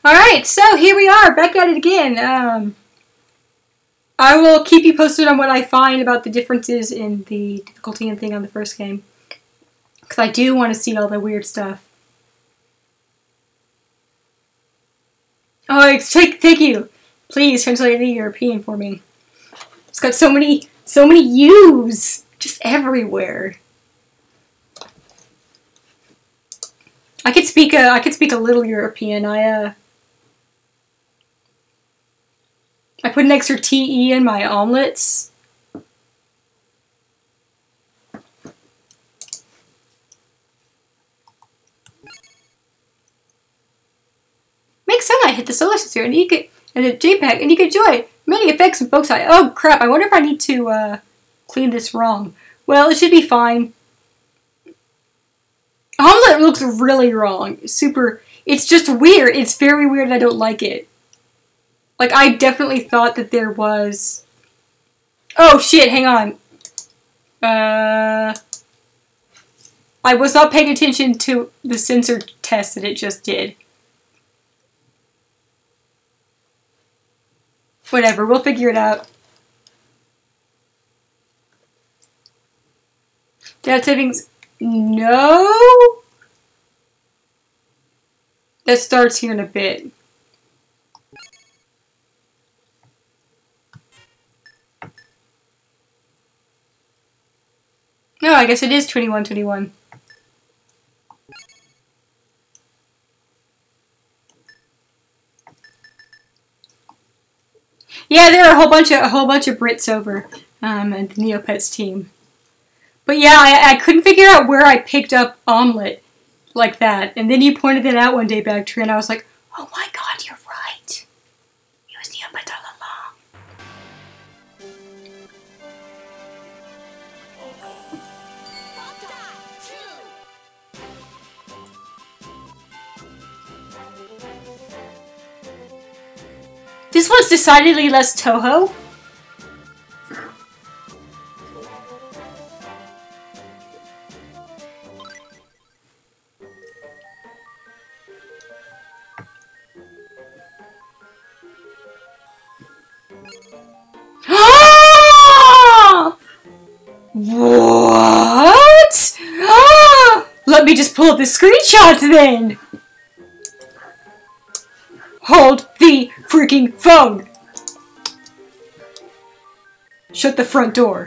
Alright, so here we are, back at it again. I will keep you posted on what I find about the differences in the difficulty and thing on the first game. Because I do want to see all the weird stuff. Oh, thank you. Please translate it to European for me. It's got so many U's just everywhere. I could speak a little European. I put an extra TE in my omelets. Make sunlight hit the solar system and you could the JPEG and you could enjoy many effects of Boktai. Oh crap, I wonder if I need to clean this wrong. Well, it should be fine. Omelet looks really wrong. It's just weird. It's very weird and I don't like it. Like, I definitely thought that there was... Oh, shit, hang on. I was not paying attention to the sensor test that it just did. Whatever, we'll figure it out. Data savings... No? That starts here in a bit. No, I guess it is 2121. Yeah, there are a whole bunch of Brits over and the Neopets team. But yeah, I couldn't figure out where I picked up omelet like that. And then you pointed it out one day, Boktai, and I was like, oh my god, you're right. It was Neopets all along. This one's decidedly less Toho. What? Let me just pull up the screenshot then. Hold the freaking phone. Shut the front door.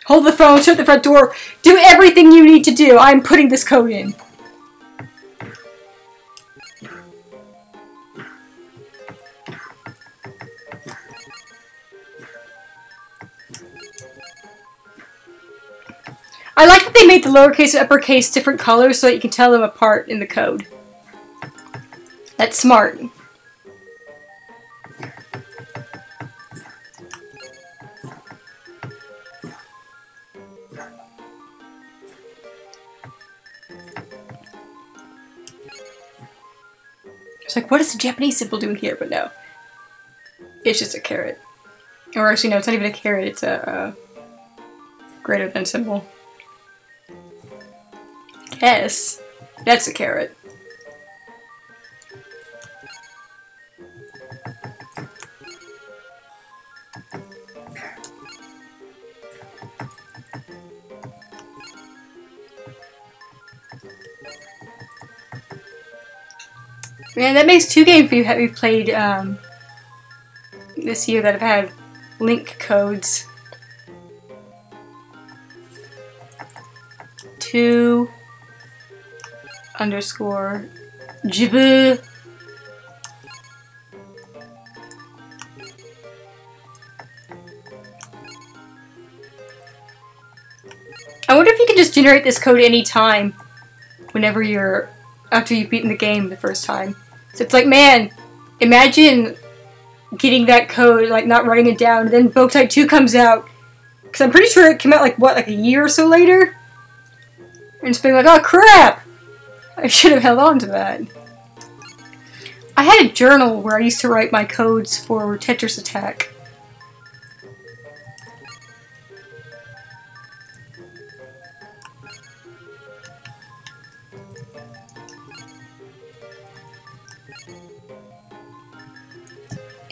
Hold the phone, shut the front door. Do everything you need to do. I'm putting this code in. I like that they made the lowercase and uppercase different colors so that you can tell them apart in the code. That's smart. It's like, what is the Japanese symbol doing here? But no. It's just a caret. Or actually, no, it's not even a caret, it's a greater than symbol. Yes, that's a caret. Man, that makes 2 games we've played this year that have had link codes. 2 underscore Jibu. I wonder if you can just generate this code anytime whenever after you've beaten the game the first time. So it's like, man, imagine getting that code, like not writing it down, and then Boktai 2 comes out, because I'm pretty sure it came out like, what, like a year or so later? And just being like, oh crap! I should have held on to that. I had a journal where I used to write my codes for Tetris Attack.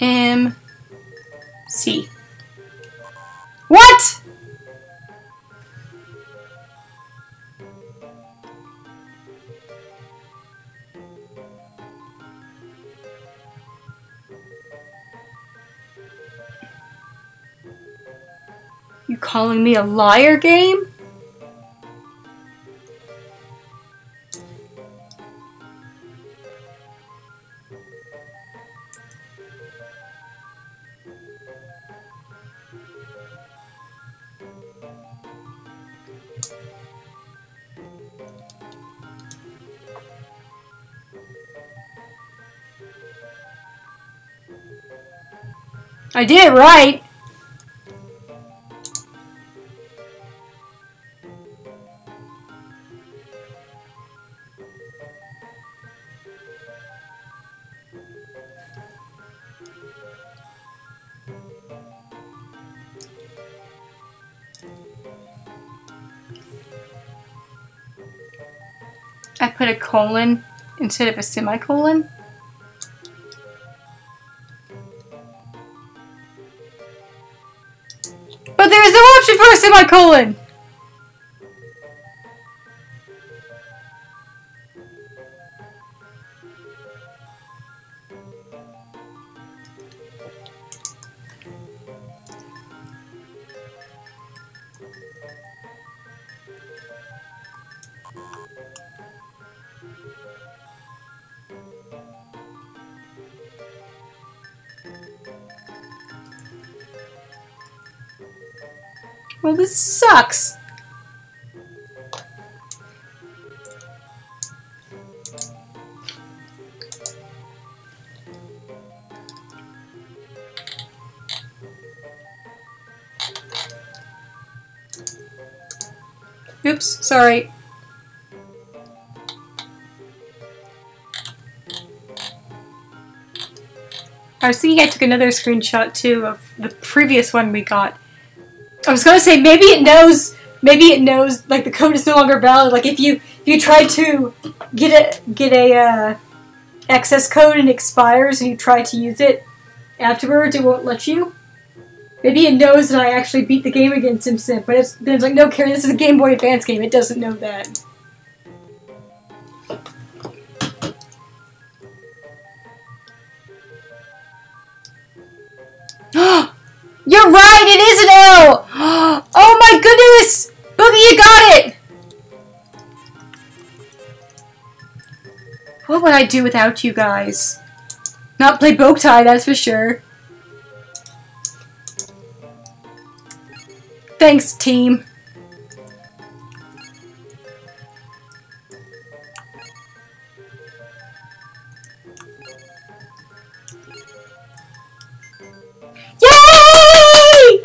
M C. What? You calling me a liar, game? I did it right. I put a colon instead of a semicolon. But there is no option for a semicolon! Well, this sucks. Oops, sorry. I was thinking I took another screenshot too of the previous one we got. I was gonna say maybe it knows like the code is no longer valid. Like if you try to get a access code and it expires and you try to use it afterwards, it won't let you. Maybe it knows that I actually beat the game against him, but it's like, no, Carrie, this is a Game Boy Advance game. It doesn't know that. You're right, it is an L! Oh my goodness! Boogie, you got it! What would I do without you guys? Not play Boktai, that's for sure. Thanks, team. Yay!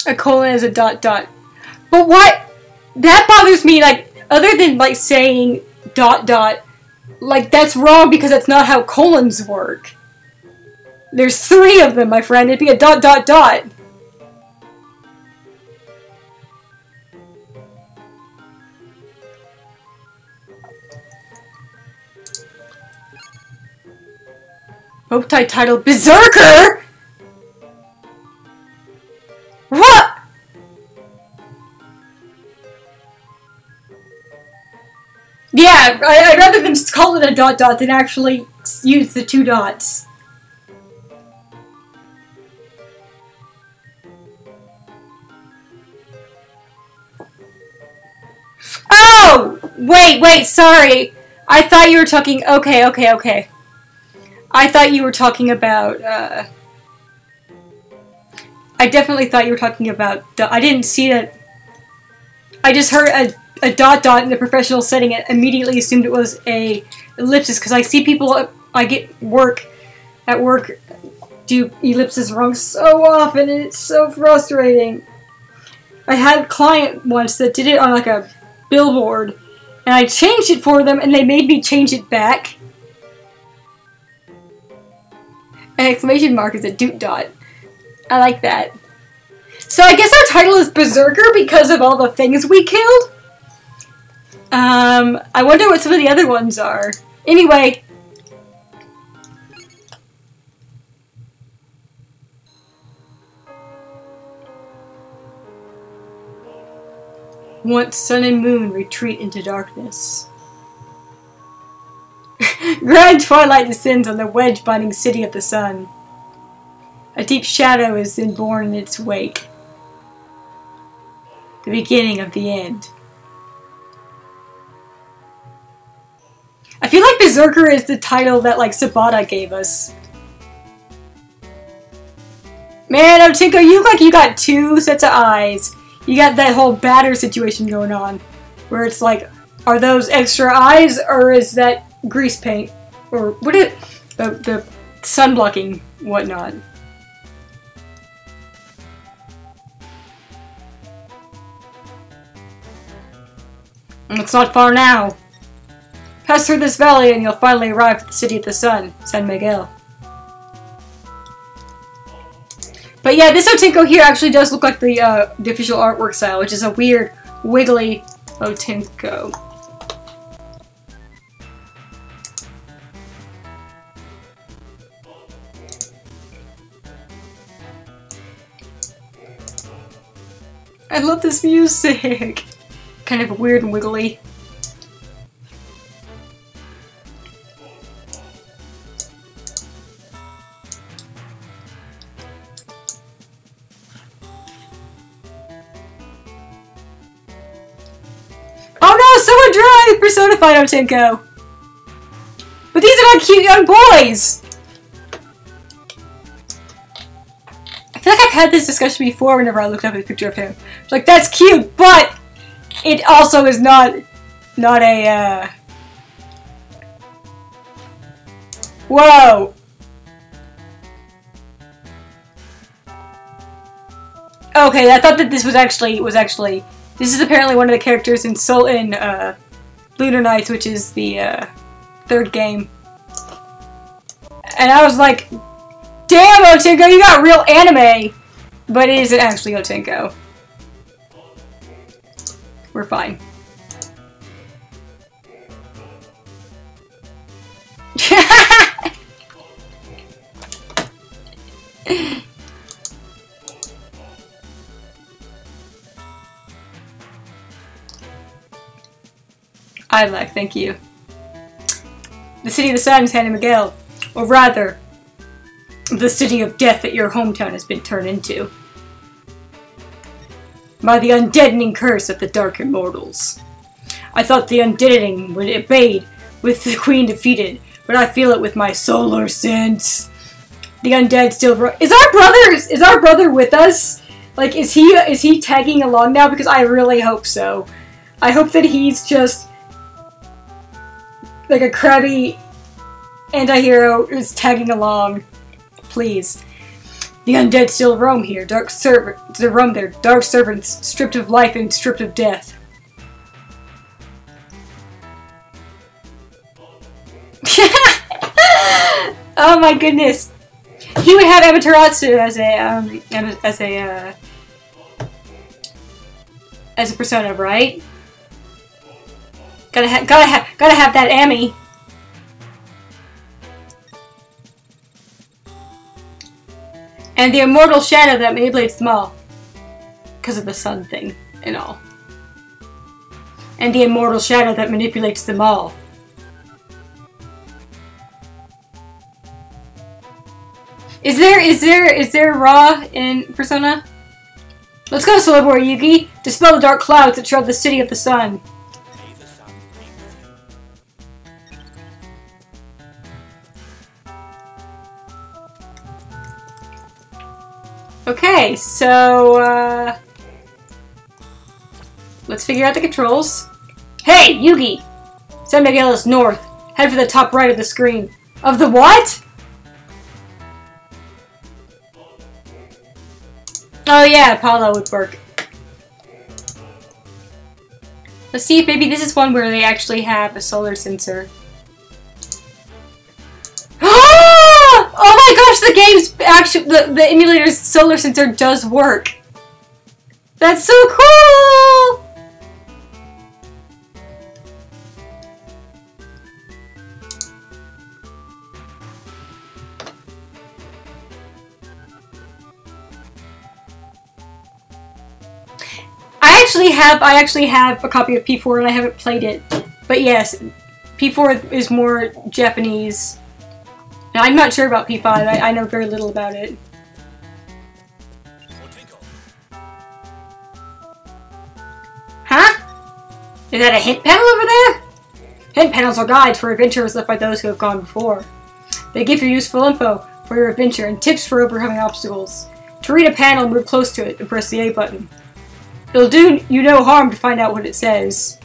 A colon is a dot dot. But what? That bothers me, like, other than, like, saying dot dot, like, that's wrong because that's not how colons work. There's 3 of them, my friend. It'd be a dot dot dot. Boktai title Berserker? What? Yeah, I'd rather them call it a dot dot than actually use the 2 dots. Oh! Wait, sorry. I thought you were talking... Okay. I thought you were talking about, I definitely thought you were talking about... I didn't see that... I just heard a dot dot in the professional setting and immediately assumed it was a ellipsis, because I see people... I get at work, do ellipses wrong so often, and it's so frustrating. I had a client once that did it on, like, a billboard, and I changed it for them, and they made me change it back. An exclamation mark is a doot dot. I like that. So I guess our title is Berserker because of all the things we killed? I wonder what some of the other ones are. Anyway. Once sun and moon retreat into darkness. Grand twilight descends on the wedge-binding city of the sun. A deep shadow is then born in its wake. The beginning of the end. I feel like Berserker is the title that, like, Sabata gave us. Man, Otinko, you look like you got two sets of eyes. You got that whole batter situation going on. Where it's like, are those extra eyes, or is that grease paint? Or what is the sun blocking whatnot? It's not far now. Pass through this valley and you'll finally arrive at the City of the Sun, San Miguel. But yeah, this Otinko here actually does look like the official artwork style, which is a weird, wiggly Otinko. I love this music! Kind of weird and wiggly. Oh no, someone drew a personified Otinko! But these are not cute young boys! I feel like I've had this discussion before whenever I looked up a picture of him. Like, that's cute, but it also is not a, Whoa! Okay, I thought that this was actually, this is apparently one of the characters in Lunar Nights, which is the, third game. And I was like, damn, Otinko, you got real anime! But it isn't actually Otinko. We're fine. I like, thank you. The City of the Sun, San Miguel. Or rather, the City of Death that your hometown has been turned into. By the undeadening curse of the Dark Immortals. I thought the undeadening would abate with the Queen defeated, but I feel it with my solar sense. The undead still is our brother with us? Like, is he tagging along now? Because I really hope so. I hope that he's just like a crabby anti-hero who's tagging along. Please. The undead still roam here, dark servants stripped of life and stripped of death. Oh my goodness. He would have Amaterasu as a persona, right? Gotta have that Amy. And the immortal shadow that manipulates them all. Because of the sun thing and all. And the immortal shadow that manipulates them all. Is there Ra in Persona? Let's go, Solar Boy Yugi! Dispel the dark clouds that shroud the City of the Sun. Okay, so, let's figure out the controls. Hey, Yugi! San Miguel is north. Head for the top right of the screen. Of the what? Oh yeah, Apollo would work. Let's see if maybe this is one where they actually have a solar sensor. Oh my gosh, the game's actually the emulator's solar sensor does work. That's so cool! I actually have a copy of P4 and I haven't played it. But yes, P4 is more Japanese. Now, I'm not sure about P5. I know very little about it. Huh? Is that a hint panel over there? Hint panels are guides for adventurers left by those who have gone before. They give you useful info for your adventure and tips for overcoming obstacles. To read a panel, move close to it and press the A button. It'll do you no harm to find out what it says.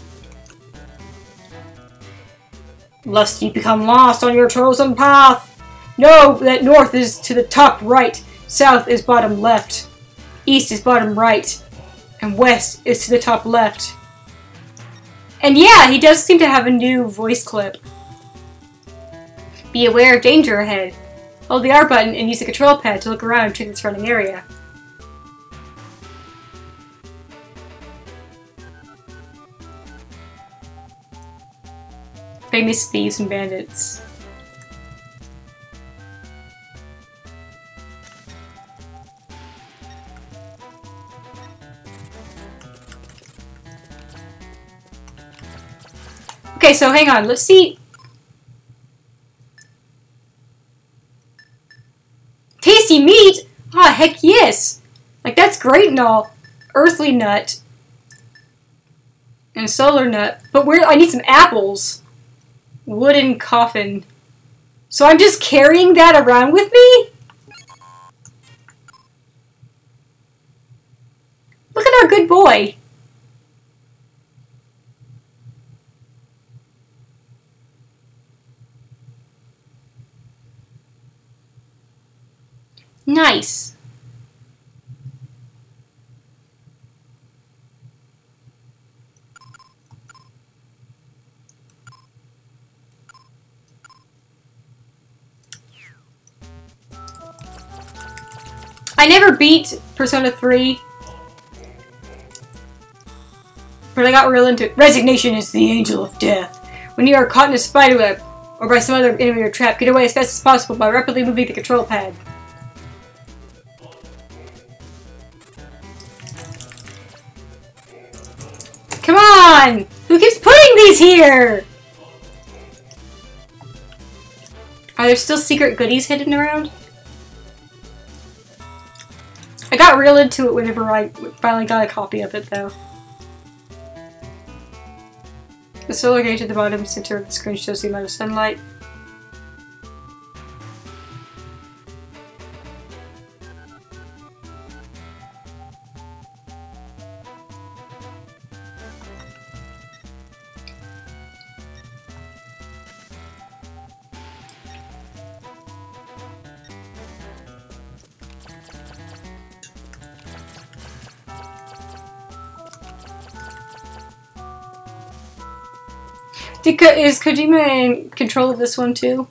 Lest you become lost on your chosen path, know that north is to the top right, south is bottom left, east is bottom right, and west is to the top left. And yeah, he does seem to have a new voice clip. Be aware of danger ahead. Hold the R button and use the control pad to look around and check the surrounding area. Famous thieves and bandits. Okay, so hang on, let's see. Tasty meat? Ah, heck yes! Like, that's great and all. Earthly nut. And solar nut. But I need some apples. Wooden coffin. So I'm just carrying that around with me? Look at our good boy. Nice. I never beat Persona 3, but I got real into it. Resignation is the angel of death. When you are caught in a spiderweb, or by some other enemy or trap, get away as fast as possible by rapidly moving the control pad. Come on! Who keeps putting these here? Are there still secret goodies hidden around? I got real into it whenever I finally got a copy of it, though. The solar gauge at the bottom center of the screen shows the amount of sunlight. Is Kojima in control of this one too?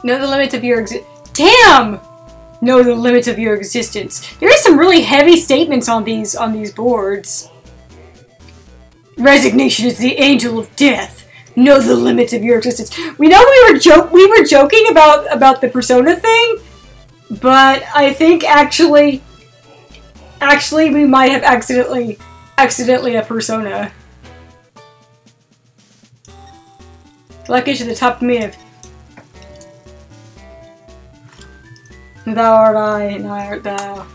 Know the limits of your Damn! Know the limits of your existence. There are some really heavy statements on these boards. Resignation is the angel of death. Know the limits of your existence. We know we were joking about the Persona thing, but I think actually we might have accidentally a Persona. Lucky to the top mid. Thou art I, and I art thou.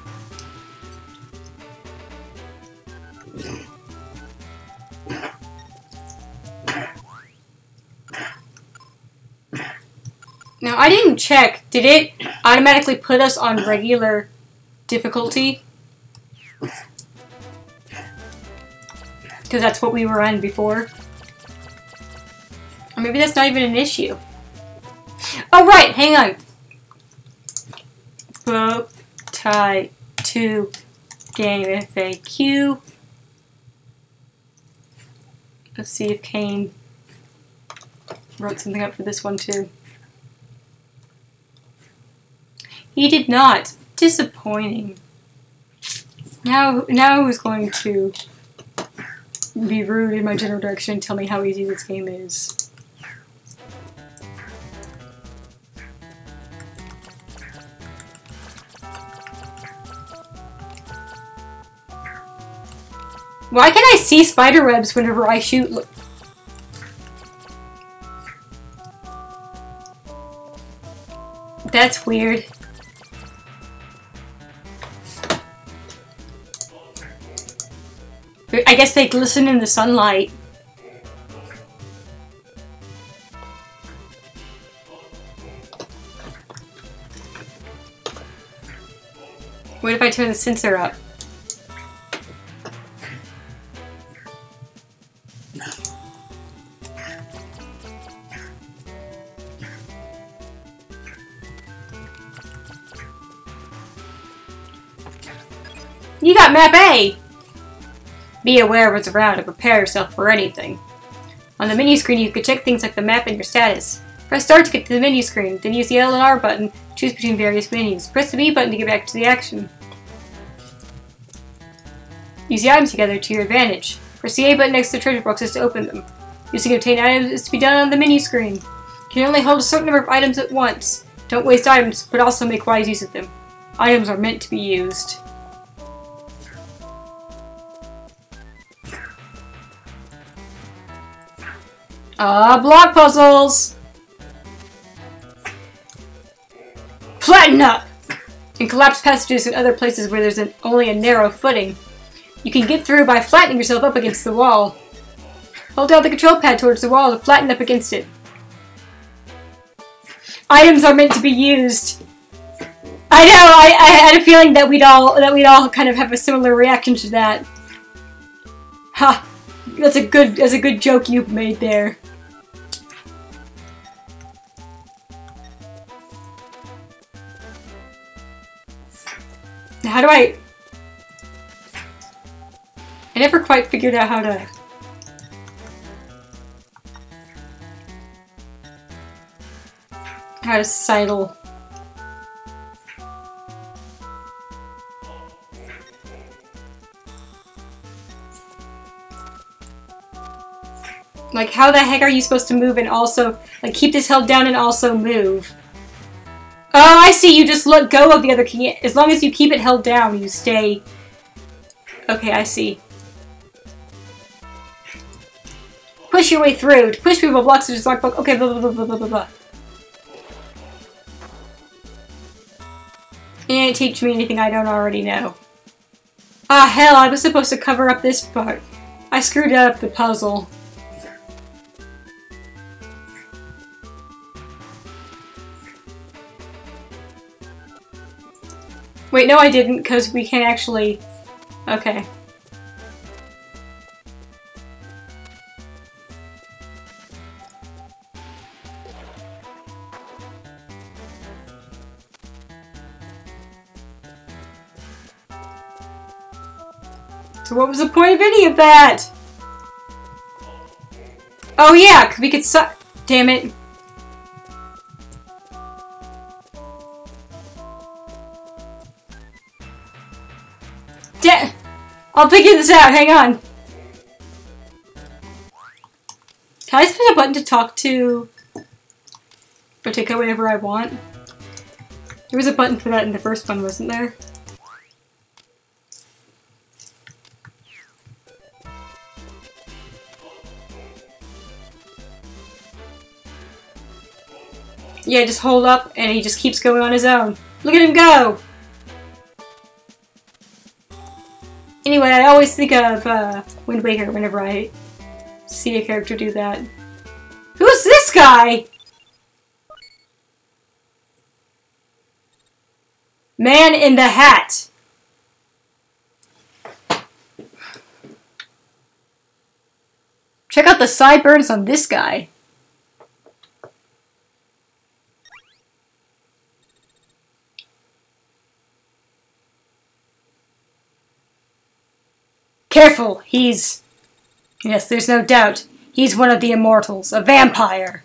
Now, I didn't check. Did it automatically put us on regular difficulty? Because that's what we were on before. Or maybe that's not even an issue. Oh, right! Hang on. Boktai 2 game FAQ. Let's see if Kane wrote something up for this one too. He did not. Disappointing. Now who's going to be rude in my general direction and tell me how easy this game is? Why can I see spider webs whenever I shoot? Look. That's weird. I guess they glisten in the sunlight. What if I turn the sensor up? You got map A! Be aware of what's around and prepare yourself for anything. On the menu screen, you can check things like the map and your status. Press start to get to the menu screen, then use the L and R button to choose between various menus. Press the B button to get back to the action. Use the items together to your advantage. Press the A button next to the treasure boxes to open them. Using obtained items is to be done on the menu screen. You can only hold a certain number of items at once. Don't waste items, but also make wise use of them. Items are meant to be used. Block puzzles! Flatten up! In collapsed passages and other places where there's only a narrow footing, you can get through by flattening yourself up against the wall. Hold down the control pad towards the wall to flatten up against it. Items are meant to be used. I know, I had a feeling that we'd all kind of have a similar reaction to that. Ha! That's a good joke you made there. How do I never quite figured out how to sidle. Like, how the heck are you supposed to move and also, like, keep this held down and also move? Oh, I see. You just let go of the other key. As long as you keep it held down, you stay. Okay, I see. Push your way through. To push people blocks to just lock block. Okay, blah, blah, blah, blah, blah, blah, blah. You ain't teach me anything I don't already know. Ah, hell, I was supposed to cover up this part. I screwed up the puzzle. Wait, no I didn't, because we can actually... Okay. So what was the point of any of that? Oh yeah, we could damn it. I'll figure this out, hang on. Can I spin a button to talk to or take out whatever I want? There was a button for that in the first one, wasn't there? Yeah, just hold up and he just keeps going on his own. Look at him go! Anyway, I always think of Wind Waker whenever I see a character do that. Who's this guy? Man in the hat. Check out the sideburns on this guy. Careful, he's... Yes, there's no doubt. He's one of the immortals, a vampire.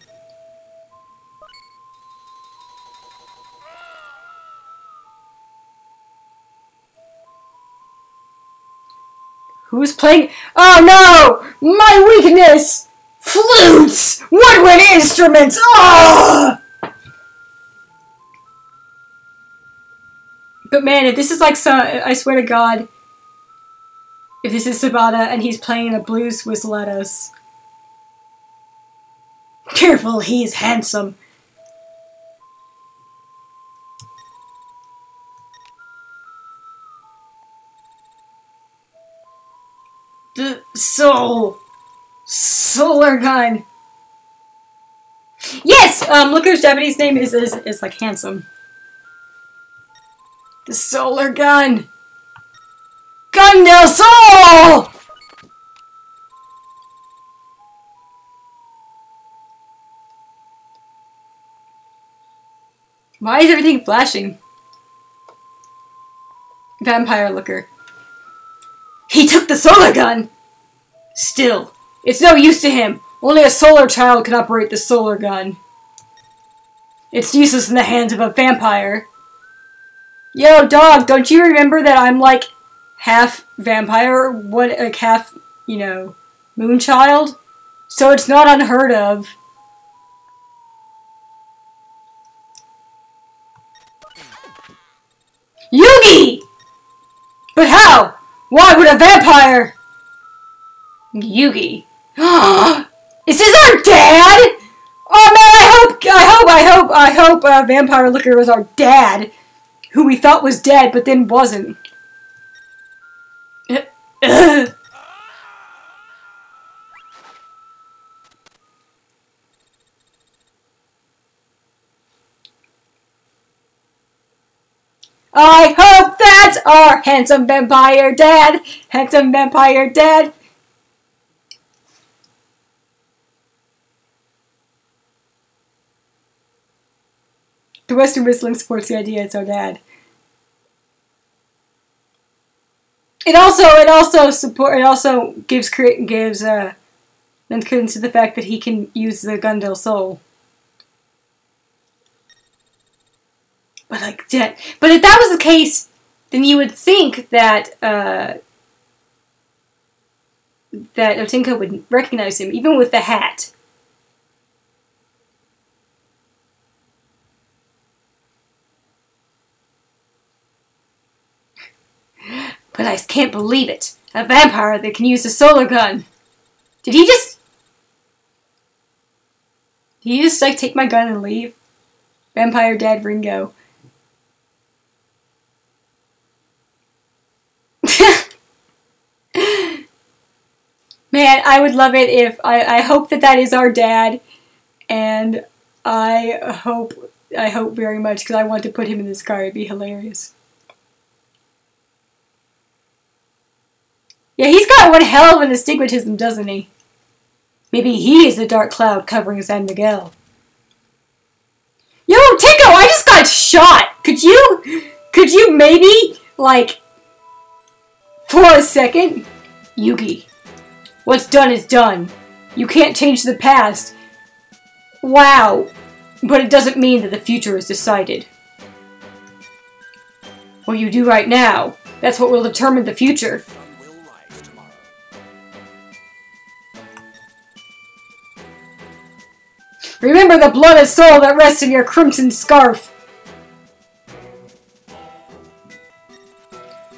Who's playing? Oh no! My weakness! Flutes! Woodwind instruments! Oh! But man, if this is like some, I swear to God, if this is Sabata and he's playing a blues whistle at us. Careful, he's handsome. The solar gun. Yes, Looker's Japanese name is like handsome. The solar gun. Gun del Sol! Why is everything flashing? Vampire Looker. He took the solar gun! Still, it's no use to him. Only a solar child can operate the solar gun. It's useless in the hands of a vampire. Yo, dog, don't you remember that I'm like half vampire? What, like half, you know, moonchild? So it's not unheard of. Yugi! But how? Why would a vampire? Yugi. Is this our dad? Oh man, I hope Vampire Looker was our dad, who we thought was dead but then wasn't. I hope that's our handsome vampire dad. Handsome vampire dad. The Western whistling supports the idea it's our dad. It also gives lends credence to the fact that he can use the Gun del Sol. But like that. But if that was the case, then you would think that that Otenko would recognize him, even with the hat. But I can't believe it. A vampire that can use a solar gun. Did he just like take my gun and leave? Vampire Dad Ringo. Man, I would love it if I hope that is our dad, and I hope very much because I want to put him in this car. It'd be hilarious. Yeah, he's got one hell of an astigmatism, doesn't he? Maybe he is the dark cloud covering San Miguel. Yo, Tinko, I just got shot. Could you maybe, like, for a second? Yugi, what's done is done. You can't change the past. Wow. But it doesn't mean that the future is decided. What you do right now, that's what will determine the future. Remember the blood and soul that rests in your crimson scarf.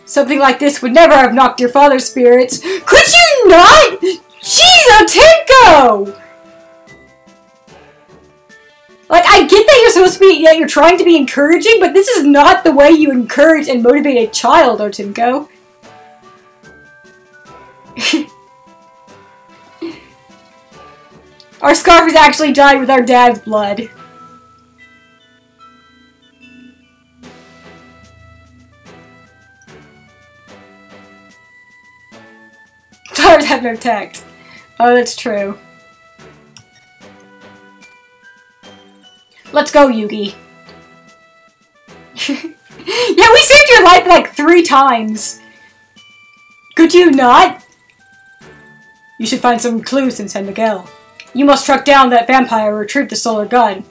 Something like this would never have knocked your father's spirits. Could you not? Jeez, Otenko! Like, I get that you're supposed to be, that you're trying to be encouraging, but this is not the way you encourage and motivate a child, Otenko. Our scarf is actually dyed with our dad's blood. Flowers have no tact. Oh, that's true. Let's go, Yugi. Yeah, we saved your life like 3 times. Could you not? You should find some clues in San Miguel. You must track down that vampire and retrieve the solar gun.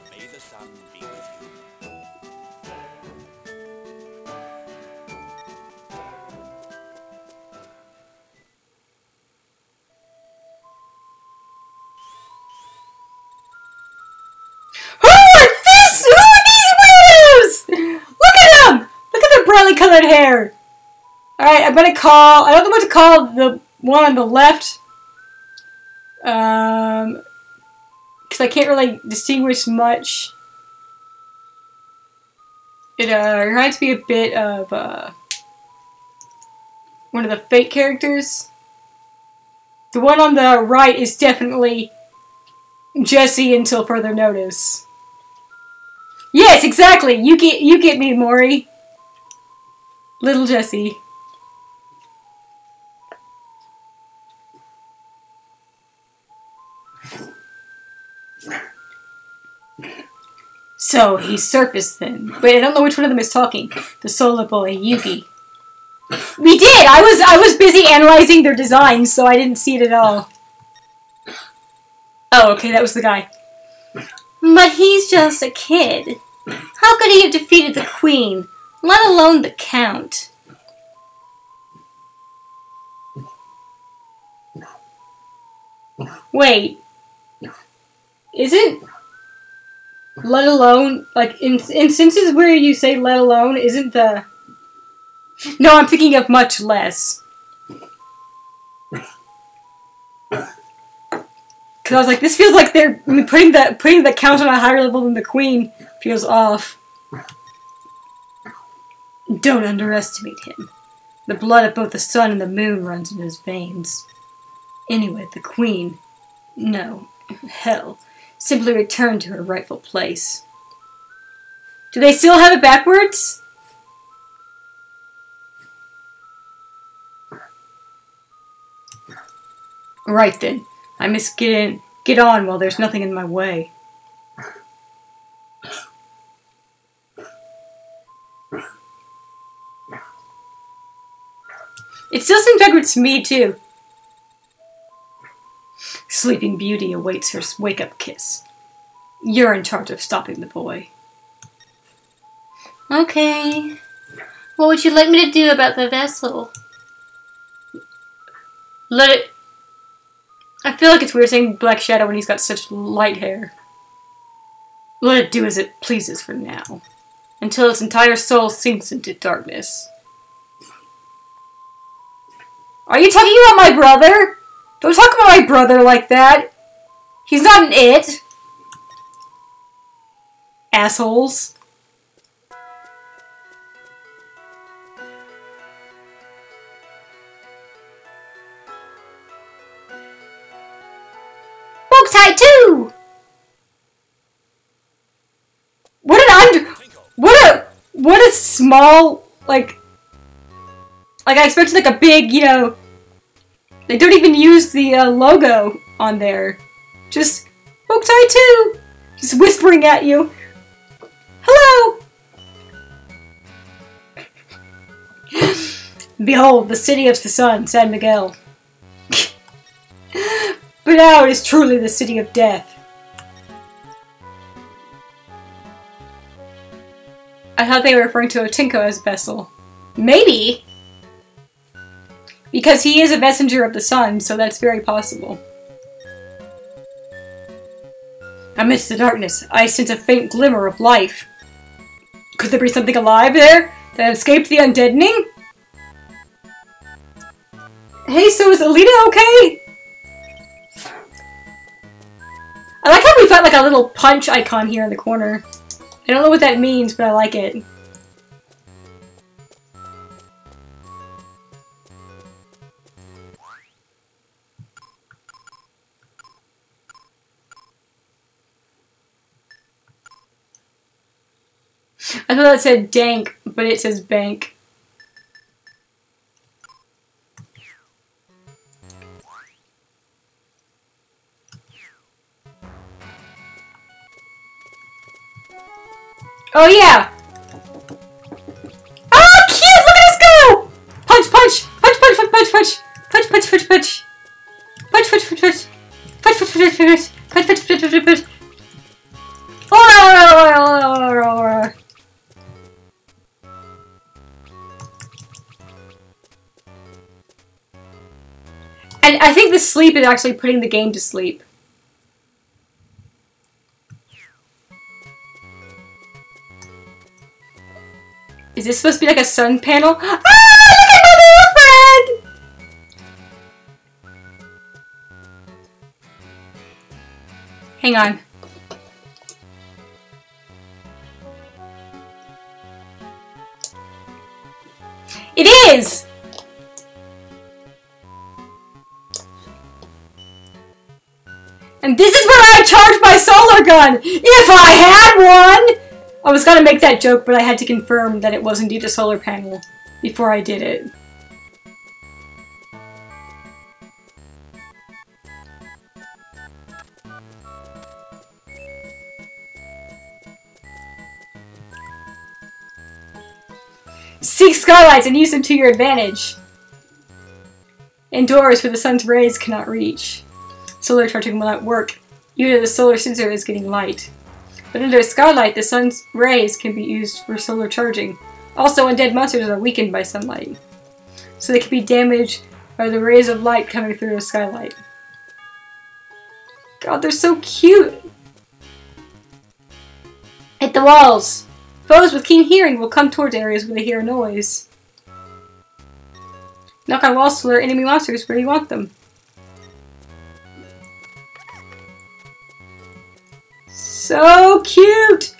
blonde hair. Alright, I'm gonna call... I don't know what to call the one on the left. Because I can't really distinguish much. It reminds me a bit of one of the fake characters. The one on the right is definitely Jessie until further notice. Yes, exactly. You get me, Maury. Little Jessie. So, he surfaced then. Wait, I don't know which one of them is talking. The solar boy, Yugi. We did! I was busy analyzing their designs, so I didn't see it at all. Oh, okay, that was the guy. But he's just a kid. How could he have defeated the queen, let alone the count? Wait. Isn't... let alone, like, in instances where you say let alone, isn't the... No, I'm thinking of much less. Because I was like, this feels like they're putting the count on a higher level than the queen feels off. Don't underestimate him. The blood of both the sun and the moon runs in his veins. Anyway, the queen... No. Hell. Simply returned to her rightful place. Do they still have it backwards? Right then. I must get on while there's nothing in my way. It still seems backwards to me, too. Sleeping Beauty awaits her wake-up kiss. You're in charge of stopping the boy. Okay. What would you like me to do about the vessel? Let it... I feel like it's weird saying Black Shadow when he's got such light hair. Let it do as it pleases for now. Until its entire soul sinks into darkness. Are you talking about my brother? Don't talk about my brother like that. He's not an it. Assholes. Boktai too! What a small, like I expected like a big, you know, they don't even use the logo on there. Just, Boktai too! Just whispering at you. Hello! Behold, the city of the sun, San Miguel. But now it is truly the city of death. I thought they were referring to Otinko as vessel. Maybe! Because he is a messenger of the sun, so that's very possible. Amidst the darkness, I sense a faint glimmer of life. Could there be something alive there that escaped the undeadening? Hey, so is Alita okay? I like how we've got like a little punch icon here in the corner. I don't know what that means, but I like it. I thought that said dank, but it says bank. Oh yeah! Oh cute! Look at us go! Punch, punch! Punch, punch, punch, punch, punch! Punch, punch, punch, punch! Punch, punch, punch, punch! Punch, punch, punch, punch, punch! Punch, punch, punch, punch, punch! Oh! And I think the sleep is actually putting the game to sleep. Is this supposed to be like a sun panel? Ah! Look at my little friend! Hang on. It is! And this is where I charge my solar gun! If I had one! I was gonna make that joke, but I had to confirm that it was indeed a solar panel before I did it. Seek skylights and use them to your advantage. Indoors where the sun's rays cannot reach. Solar charging will not work. Even the solar sensor is getting light. But under a skylight, the sun's rays can be used for solar charging. Also, undead monsters are weakened by sunlight, so they can be damaged by the rays of light coming through a skylight. God, they're so cute! Hit the walls! Foes with keen hearing will come towards areas where they hear a noise. Knock on walls to lure enemy monsters where you want them. So cute!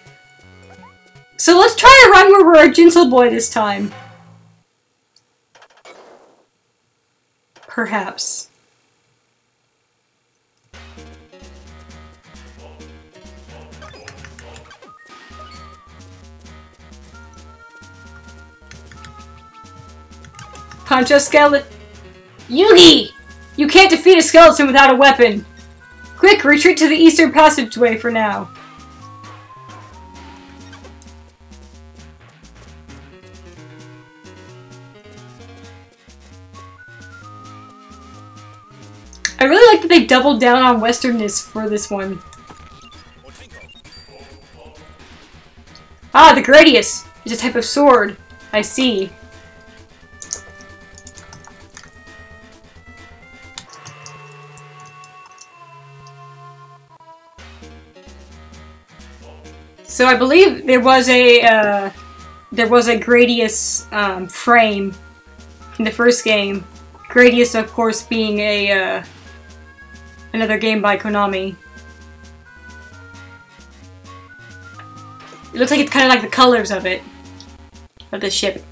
So let's try a run where we're a gentle boy this time. Perhaps. Punch a skeleton. Yugi! You can't defeat a skeleton without a weapon. Quick, retreat to the eastern passageway for now. I really like that they doubled down on westernness for this one. Ah, the Gradius is a type of sword. I see. So I believe there was a Gradius frame in the first game. Gradius, of course, being a another game by Konami. It looks like it's kind of like the colors of it, of the ship.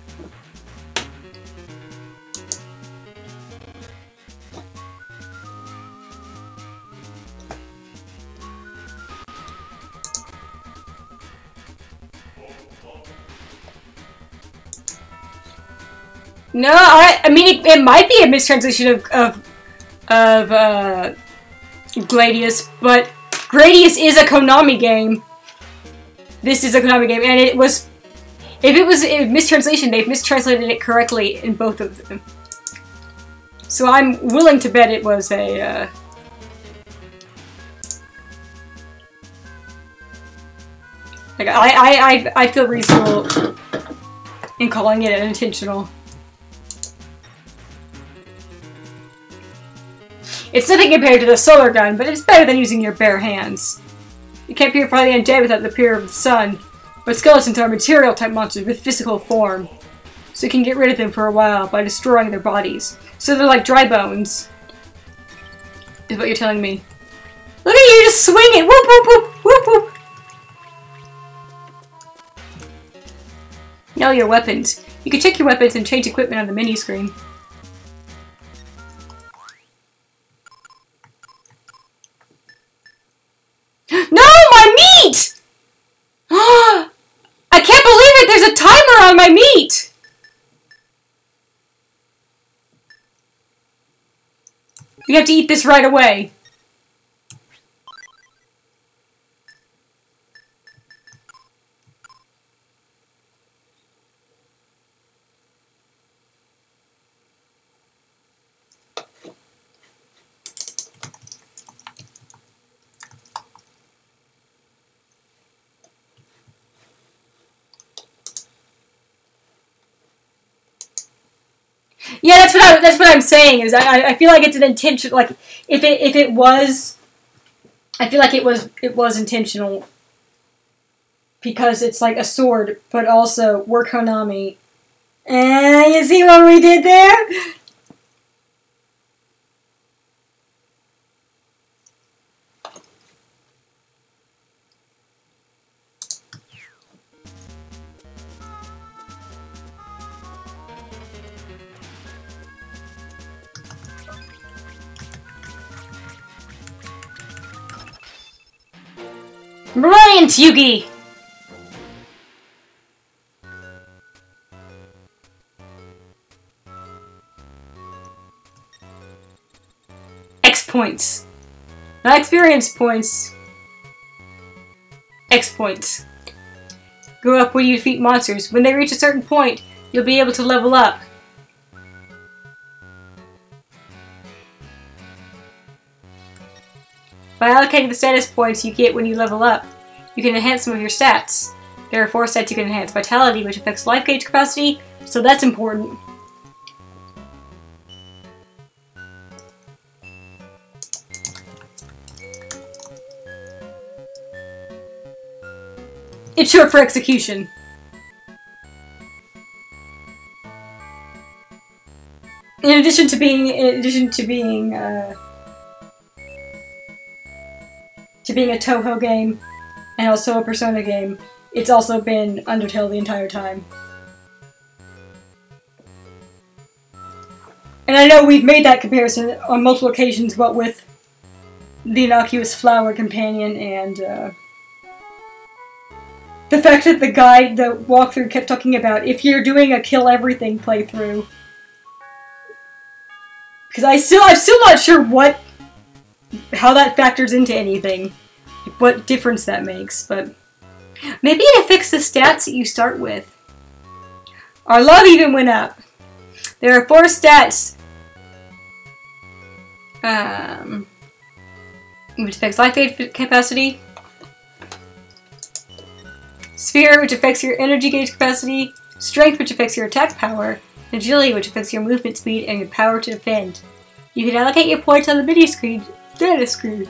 No, I mean it might be a mistranslation of Gladius, but Gradius is a Konami game. This is a Konami game, and it was. If it was a mistranslation, they've mistranslated it correctly in both of them. So I'm willing to bet it was a. Like I feel reasonable in calling it unintentional. It's nothing compared to the solar gun, but it's better than using your bare hands. You can't purify the undead without the power of the sun, but skeletons are material-type monsters with physical form, so you can get rid of them for a while by destroying their bodies. So they're like dry bones, is what you're telling me. Look at you just swing it! Whoop, whoop, whoop, whoop, whoop! Now your weapons. You can check your weapons and change equipment on the menu screen. No, my meat! I can't believe it! There's a timer on my meat! We have to eat this right away. Yeah, that's what I'm saying. Is I feel like it's an intention. Like if it was, I feel like it was intentional. because it's like a sword, but also we're Konami. And you see what we did there? Brilliant, Yugi! X points. Not experience points. X points. Go up when you defeat monsters. When they reach a certain point, you'll be able to level up. By allocating the status points you get when you level up, you can enhance some of your stats. There are 4 stats you can enhance. Vitality, which affects life gauge capacity, so that's important. It's short for execution. In addition to being a Toho game and also a Persona game, it's also been Undertale the entire time. And I know we've made that comparison on multiple occasions, what with the innocuous flower companion and the fact that the guide, the walkthrough, kept talking about if you're doing a kill everything playthrough. Because I'm still not sure how that factors into anything, what difference that makes, but maybe it affects the stats that you start with. Our love even went up. There are 4 stats. Which affects life gauge capacity. Sphere, which affects your energy gauge capacity. Strength, which affects your attack power. And agility, which affects your movement speed and your power to defend. You can allocate your points on the video screen. Status screen.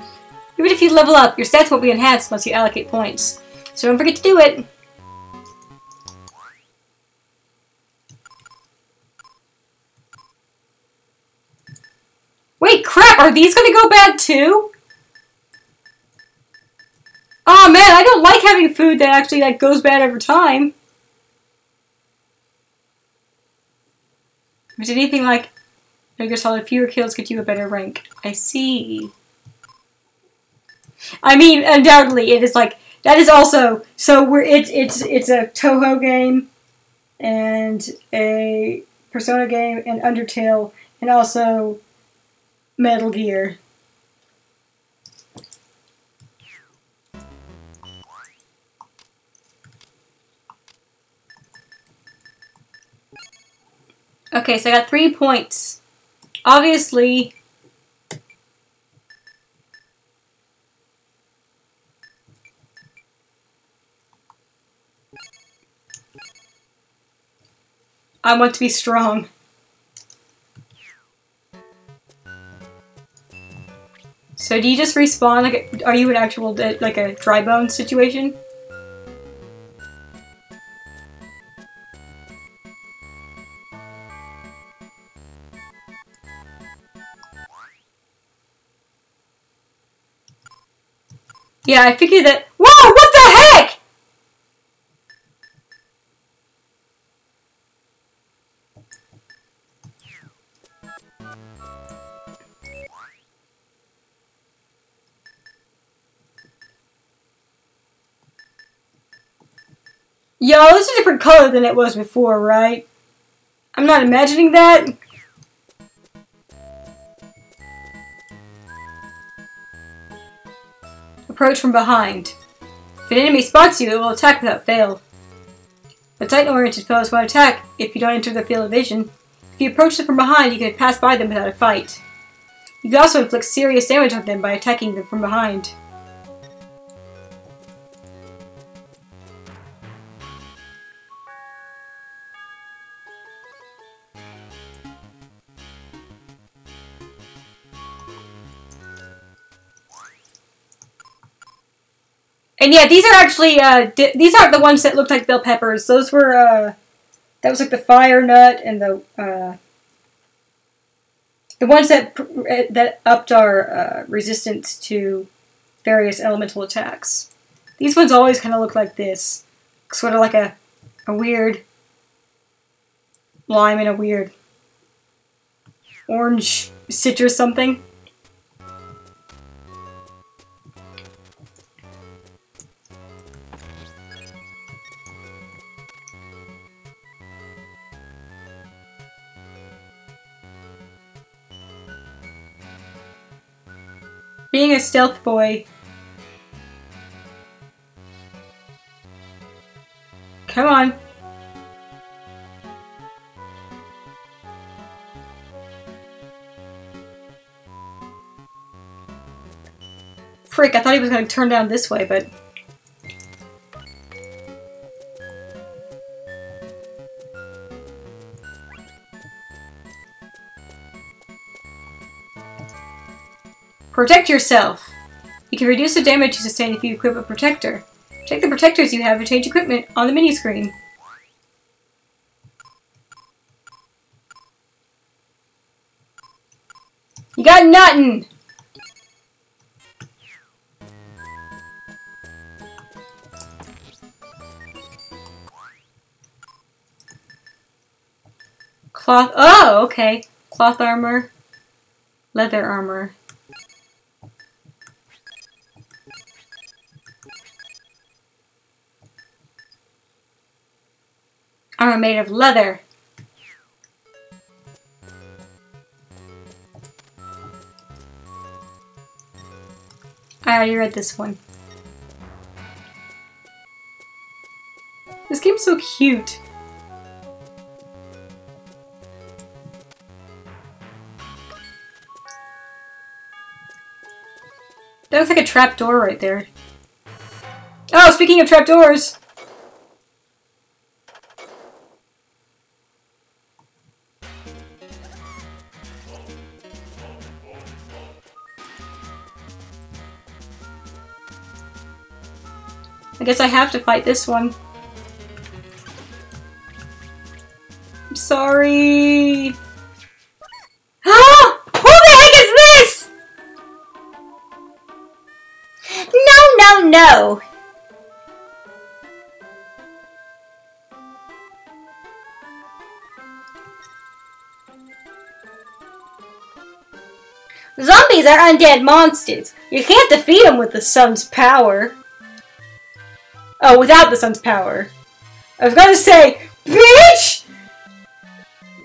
Even if you level up, your stats won't be enhanced unless you allocate points. So don't forget to do it. Wait, crap! Are these gonna go bad too? Oh man, I don't like having food that actually goes bad over time. If it's anything like Metal Solid, fewer kills get you a better rank. I see. I mean, undoubtedly, it is like that is also so it's a Toho game and a Persona game and Undertale and also Metal Gear. Okay, so I got 3 points. Obviously, I want to be strong. So do you just respawn? Are you an actual, like a dry bone situation? Yeah, I figured that. Whoa! What the heck? Yo, this is a different color than it was before, right? I'm not imagining that. Approach from behind. If an enemy spots you, it will attack without fail. But Titan-oriented foes won't attack if you don't enter their field of vision. If you approach them from behind, you can pass by them without a fight. You can also inflict serious damage on them by attacking them from behind. And yeah, these are actually, these aren't the ones that looked like bell peppers. Those were, that was like the fire nut and the ones that upped our resistance to various elemental attacks. These ones always kind of look like this. Sort of like a weird lime and a weird orange citrus something. Being a stealth boy. Come on. Frick, I thought he was going to turn down this way, but... Protect yourself. You can reduce the damage you sustain if you equip a protector. Check the protectors you have and change equipment on the mini screen. You got nothing! Cloth. Oh, okay. Cloth armor. Leather armor. Armor made of leather. I already read this one. This game's so cute. That looks like a trap door right there. Oh, speaking of trap doors! I guess I have to fight this one. I'm sorry. Ah! Who the heck is this? No. Zombies are undead monsters. You can't defeat them with the sun's power. Oh, without the sun's power. I was gonna say, bitch!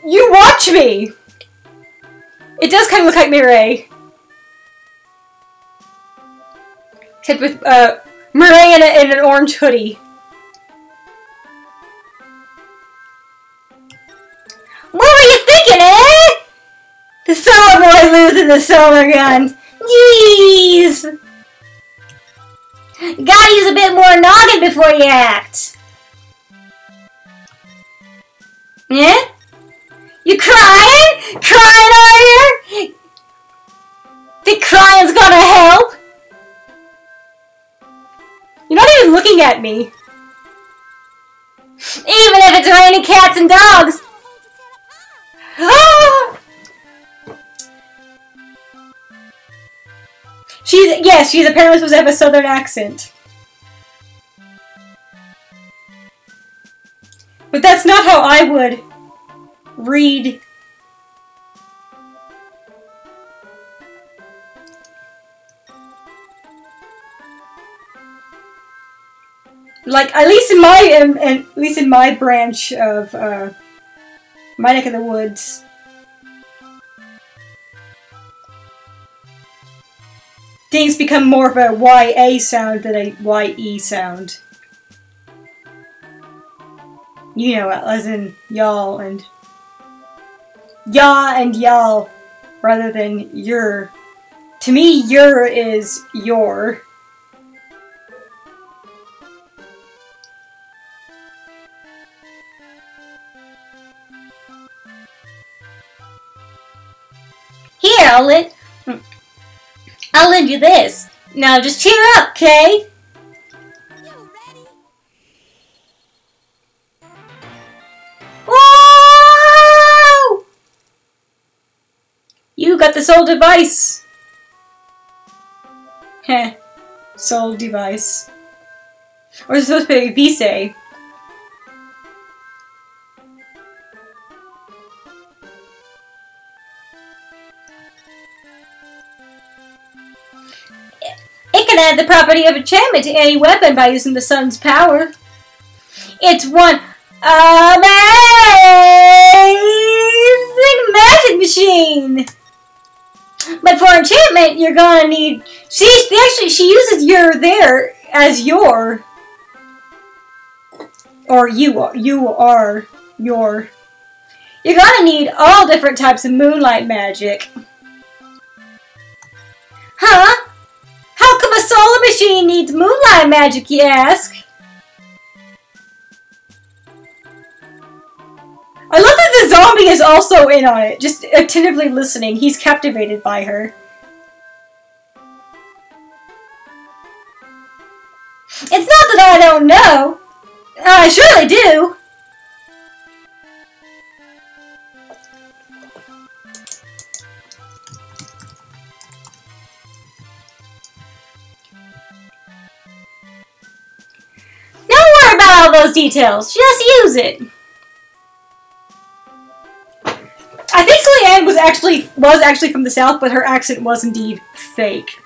You watch me! It does kind of look like Mireille. Except with, Mireille in an orange hoodie. What were you thinking, eh? The summer boy losing the summer guns. Jeez! Gotta use a bit more noggin before you act. Yeah? You crying? Crying over here? Think crying's gonna help? You're not even looking at me. Even if it's raining cats and dogs. She's apparently supposed to have a southern accent. But that's not how I would read. Like, at least in my branch of my neck of the woods. Things become more of a YA sound than a YE sound. You know, as in y'all and ya and y'all, rather than your. To me, your is your. Here, I'll lend you this. Now just cheer up, okay? got the soul device. Heh. Soul device. Or is it supposed to be Vise? It can add the property of enchantment to any weapon by using the sun's power. It's one amazing magic machine! But for enchantment, you're gonna need... she uses your there as your... or you are your... You're gonna need all different types of moonlight magic. Huh? How come a solar machine needs moonlight magic, you ask? I love that the zombie is also in on it, just attentively listening. He's captivated by her. It's not that I don't know. I surely do. Don't worry about all those details. Just use it. I think Leanne was actually from the South, but her accent was indeed fake.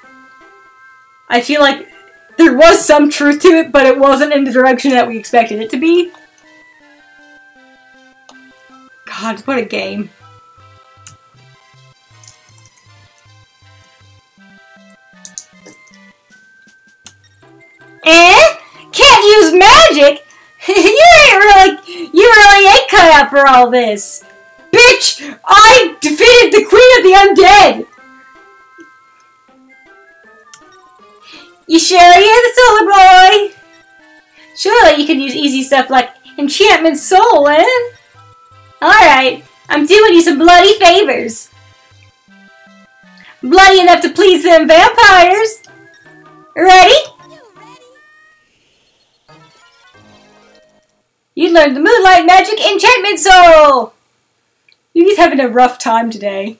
I feel like there was some truth to it, but it wasn't in the direction that we expected it to be. God, what a game. Eh? Can't use magic? You really ain't cut out for all this. Bitch! I defeated the Queen of the Undead! You sure you're the Solar Boy? Surely you can use easy stuff like Enchantment Soul, eh? Alright, I'm doing you some bloody favors. Bloody enough to please them vampires. Ready? You learned the Moonlight Magic Enchantment Soul! You're having a rough time today.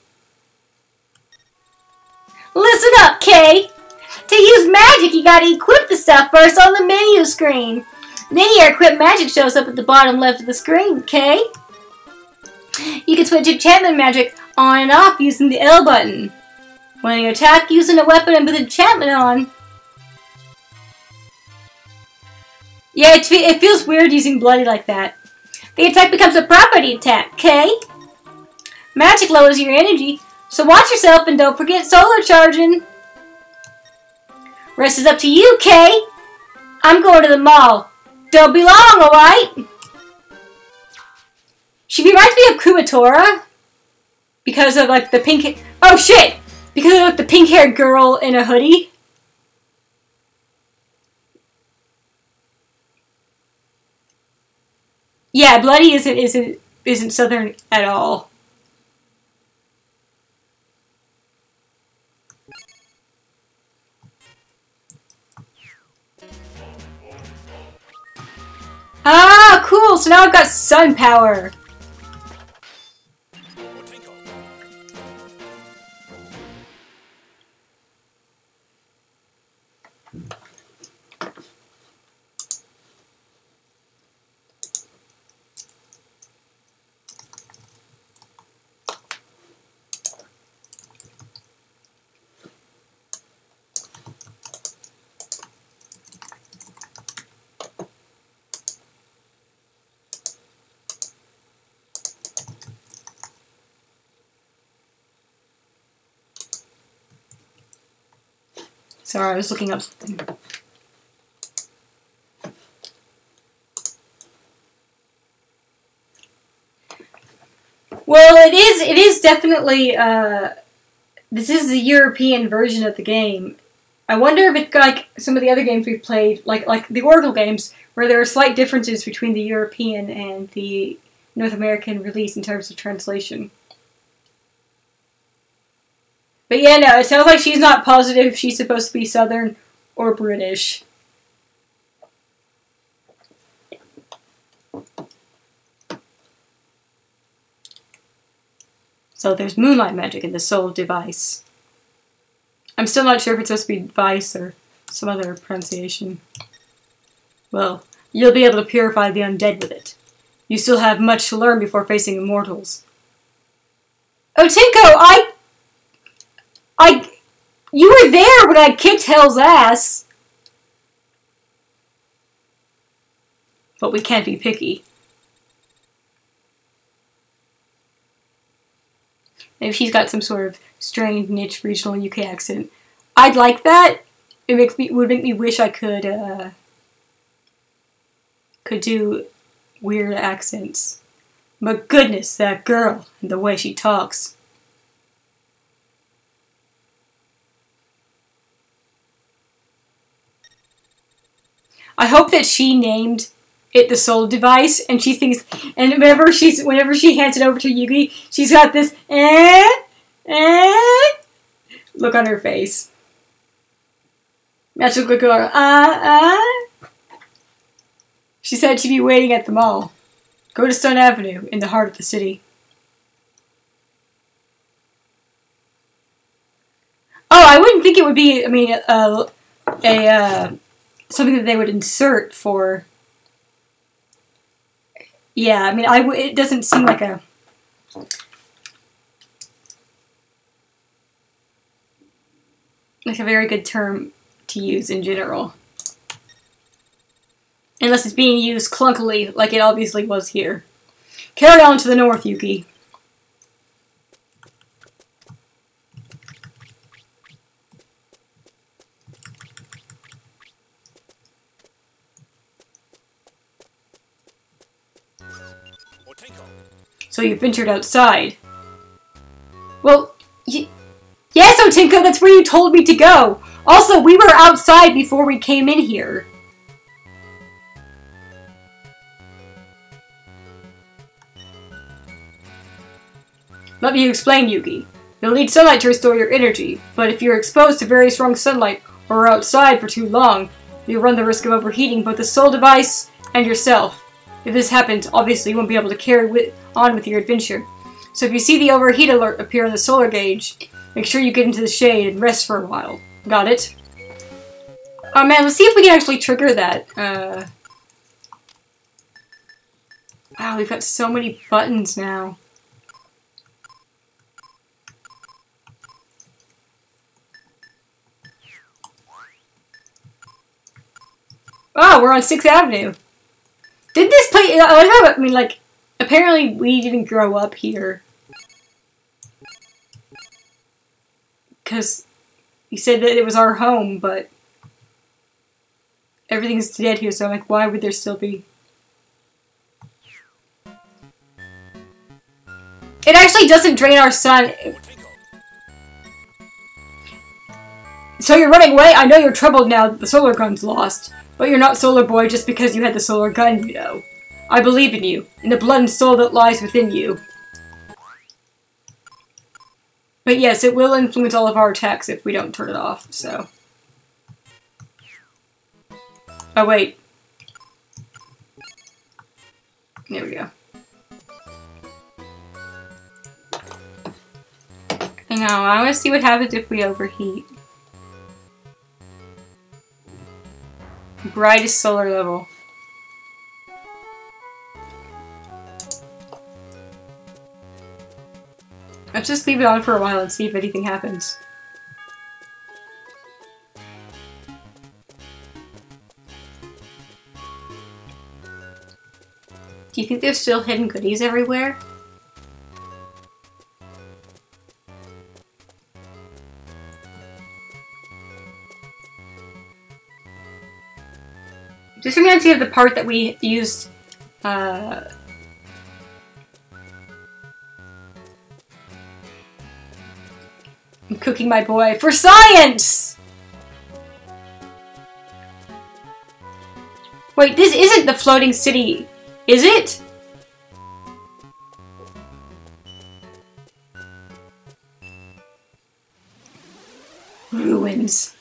Listen up, Kay! To use magic, you gotta equip the stuff first on the menu screen. Then your equip magic shows up at the bottom left of the screen, Kay? You can switch enchantment magic on and off using the L button. When you attack using a weapon with enchantment on. Yeah, it feels weird using bloody like that. The attack becomes a property attack, Kay? Magic lowers your energy, so watch yourself and don't forget solar charging. Rest is up to you, Kay. I'm going to the mall. Don't be long, alright? She reminds me of Kumatora. Because of, like, the pink... Oh, shit! Because of, like, the pink-haired girl in a hoodie. Yeah, Bloody isn't Southern at all. Ah, cool! So now I've got sun power. Sorry, I was looking up something. Well, it is definitely, this is the European version of the game. I wonder if it's like some of the other games we've played, like the Oracle games, where there are slight differences between the European and the North American release in terms of translation. But yeah, no, it sounds like she's not positive if she's supposed to be Southern or British. So there's moonlight magic in the soul device. I'm still not sure if it's supposed to be device or some other pronunciation. Well, you'll be able to purify the undead with it. You still have much to learn before facing immortals. Oh, Tinko, you were there when I kicked Hell's ass. But we can't be picky. Maybe she's got some sort of strange niche regional UK accent. I'd like that. It would make me wish I could do weird accents. But goodness, that girl and the way she talks. I hope that she named it the soul device, and she thinks, and whenever she hands it over to Yugi, she's got this look on her face. Magical girl, She said she'd be waiting at the mall. Go to Stone Avenue, in the heart of the city. Oh, I wouldn't think it would be, I mean, something that they would insert for... Yeah, I mean, it doesn't seem like a... like a very good term to use in general. Unless it's being used clunkily, like it obviously was here. Carry on to the north, Yuki. So you ventured outside. Well, yes, Otinko, that's where you told me to go. Also, we were outside before we came in here. Let me explain, Yugi. You'll need sunlight to restore your energy, but if you're exposed to very strong sunlight or are outside for too long, you'll run the risk of overheating both the soul device and yourself. If this happens, obviously you won't be able to carry on with your adventure. So if you see the overheat alert appear on the solar gauge, make sure you get into the shade and rest for a while. Got it? Oh man, let's see if we can actually trigger that. Wow, we've got so many buttons now. Oh, we're on 6th Avenue. Did this place... I mean, like, apparently we didn't grow up here. Because you said that it was our home, but everything's dead here, so I'm like, why would there still be... It actually doesn't drain our sun. So you're running away? I know you're troubled now that the solar gun's lost. But you're not Solar Boy just because you had the solar gun, you know. I believe in you, in the blood and soul that lies within you. But yes, it will influence all of our attacks if we don't turn it off, so... Oh, wait. There we go. Hang on, I want to see what happens if we overheat. Brightest solar level. Let's just leave it on for a while and see if anything happens. Do you think there's still hidden goodies everywhere? Just reminds me of the part that we used, I'm cooking my boy for science! Wait, this isn't the floating city, is it? Ruins.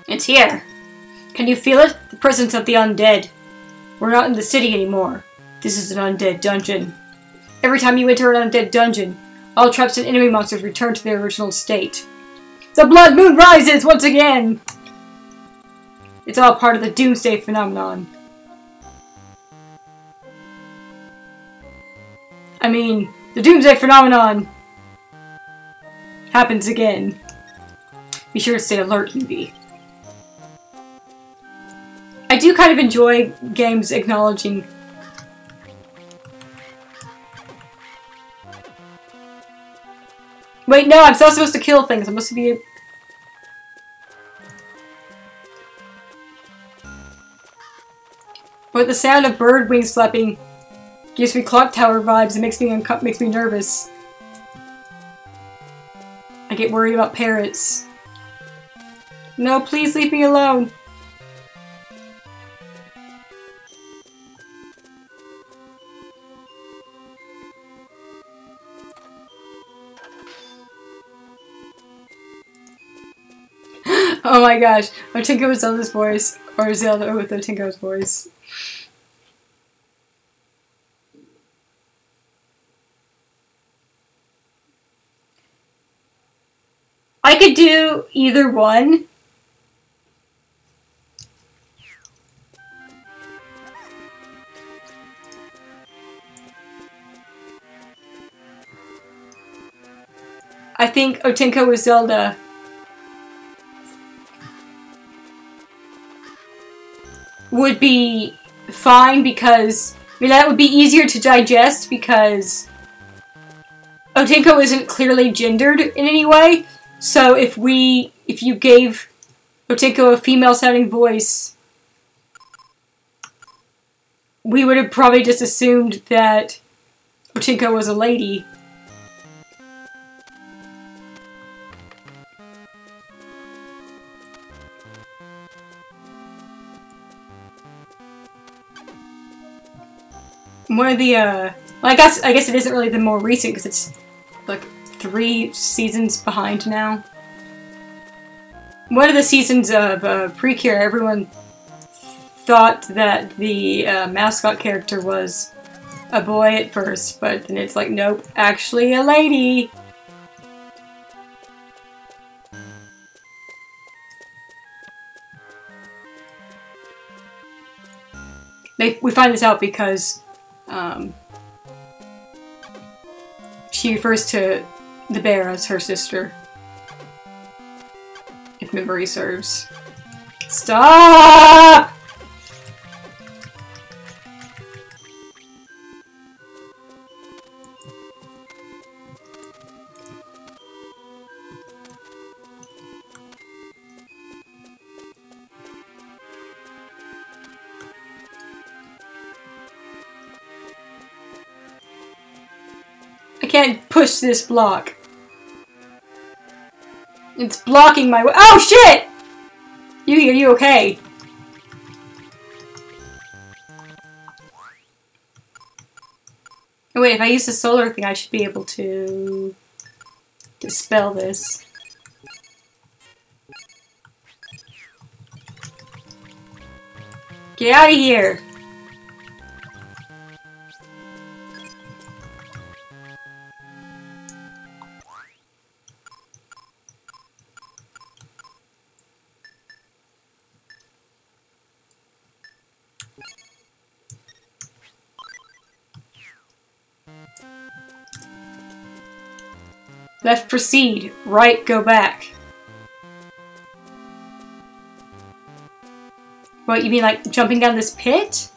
It's here. Can you feel it? The presence of the undead. We're not in the city anymore. This is an undead dungeon. Every time you enter an undead dungeon, all traps and enemy monsters return to their original state. The blood moon rises once again! It's all part of the doomsday phenomenon. I mean, the doomsday phenomenon happens again. Be sure to stay alert, newbie. I do kind of enjoy games acknowledging wait, no, I'm still supposed to kill things. I'm supposed to be but the sound of bird wings flapping gives me clock tower vibes and makes me nervous. I get worried about parrots. No, please leave me alone. Oh my gosh, Otinko with Zelda's voice, or Zelda with Otinko's voice. I could do either one. I think Otinko with Zelda would be fine because, I mean, that would be easier to digest because Otinko isn't clearly gendered in any way. So if you gave Otinko a female sounding voice, we would have probably just assumed that Otinko was a lady. One of the, well, I guess it isn't really the more recent because it's like 3 seasons behind now. One of the seasons of Precure, everyone thought that the mascot character was a boy at first, but then it's like, nope, actually a lady. We find this out because she refers to the bear as her sister, if memory serves. Stop! I can't push this block. It's blocking my way. Oh shit! Are you okay? Oh wait, if I use the solar thing, I should be able to dispel this. Get out of here! Left, proceed. Right, go back. What, you mean like jumping down this pit?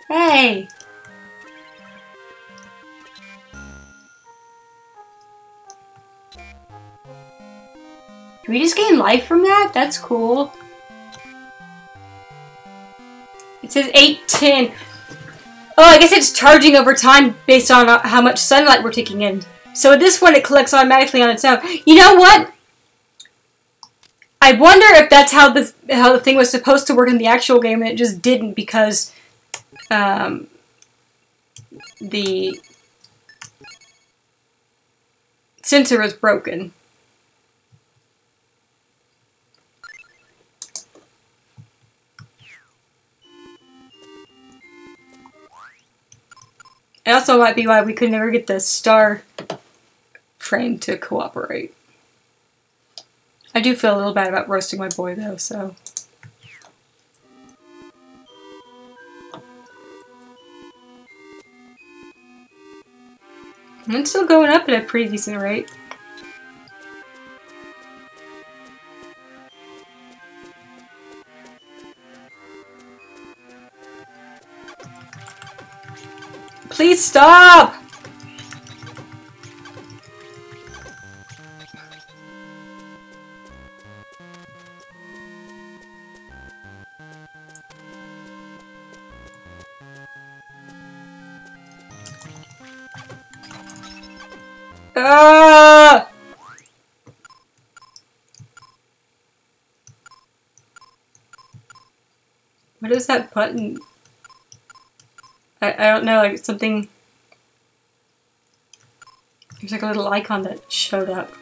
Hey! Can we just gain life from that? That's cool. It says 810. Oh, I guess it's charging over time based on how much sunlight we're taking in. So with this one, it collects automatically on its own. You know what? I wonder if that's how the thing was supposed to work in the actual game, and it just didn't because the sensor was broken. It also might be why we could never get the star frame to cooperate. I do feel a little bad about roasting my boy though, so. And it's still going up at a pretty decent rate. Please stop! Ah! What is that button? I don't know, like something... There's like a little icon that showed up.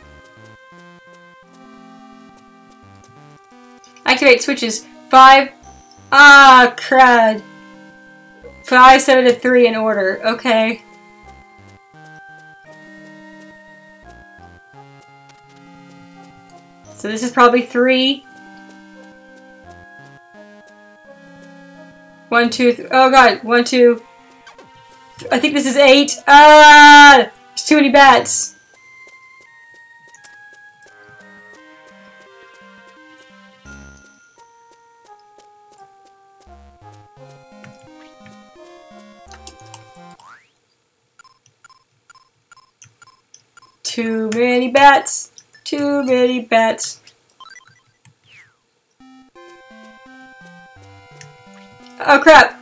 Activate switches. 5... Ah, crud. 5, 7 to 3 in order. Okay. So this is probably 3. 1, 2, oh god, 1, 2. I think this is 8. Ah! There's too many bats. Too many bats. Too many bats. Oh crap!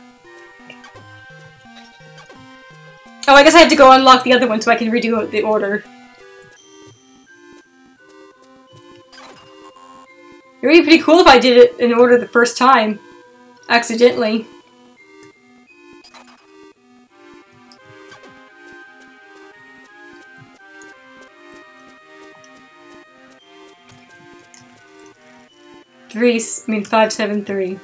Oh, I guess I have to go unlock the other one so I can redo the order. It would be pretty cool if I did it in order the first time. Accidentally. I mean 5, 7, 3.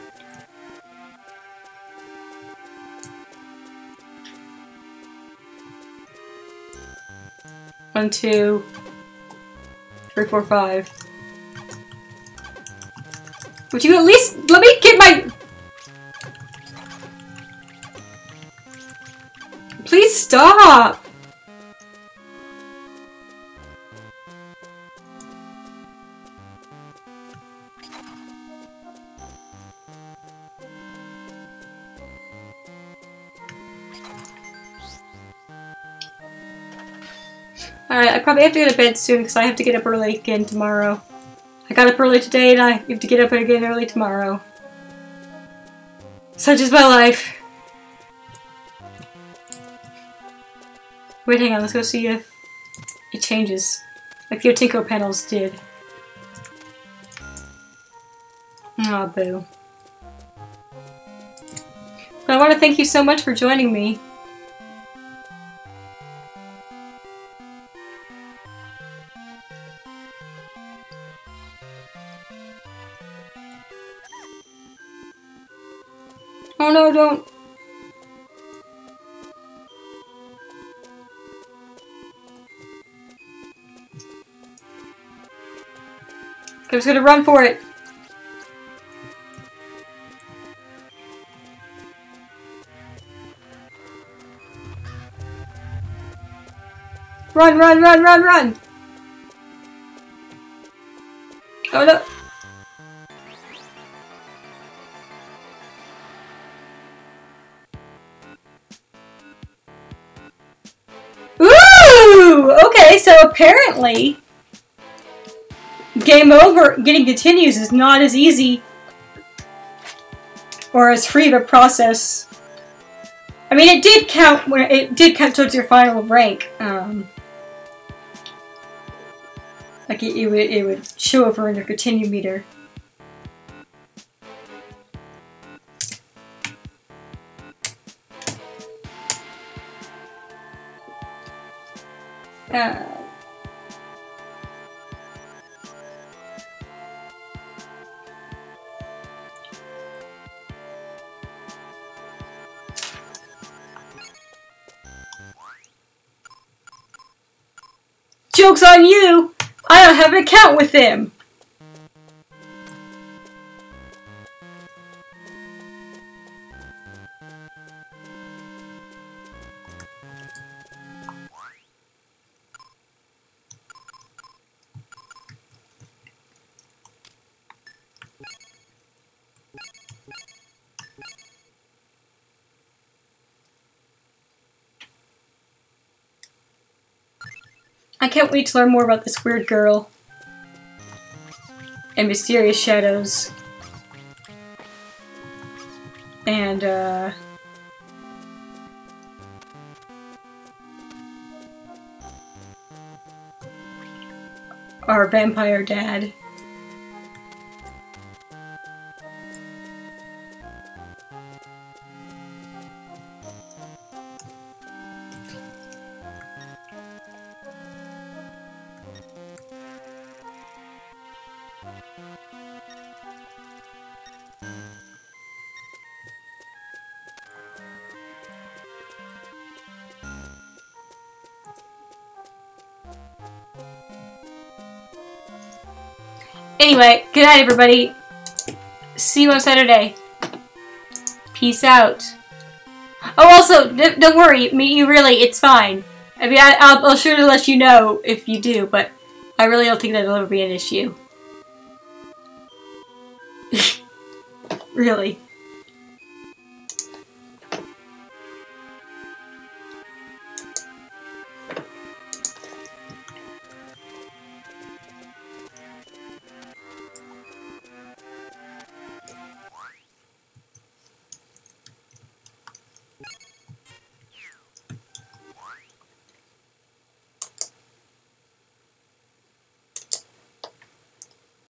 One, 2, 3, 4, 5. Would you at least let me get my... Please stop! Alright, I probably have to go to bed soon because I have to get up early again tomorrow. I got up early today and I have to get up again early tomorrow. Such is my life. Wait, hang on, let's go see if it changes. Like the Otinko panels did. Aw, boo. But I want to thank you so much for joining me. Oh no, don't. I'm just gonna run for it. Run, run, run, run, run! Oh no! Ooh! Okay, so apparently game over, getting continues is not as easy or as free of a process I mean, it did count when it did count towards your final rank. Like it would show over in your continue meter. Joke's on you! I don't have an account with him! I can't wait to learn more about this weird girl. And mysterious shadows. And, our vampire dad. Anyway, good night, everybody. See you on Saturday. Peace out. Oh, also, don't worry. It's fine. I mean, I'll sure to let you know if you do, but I really don't think that'll ever be an issue. Really.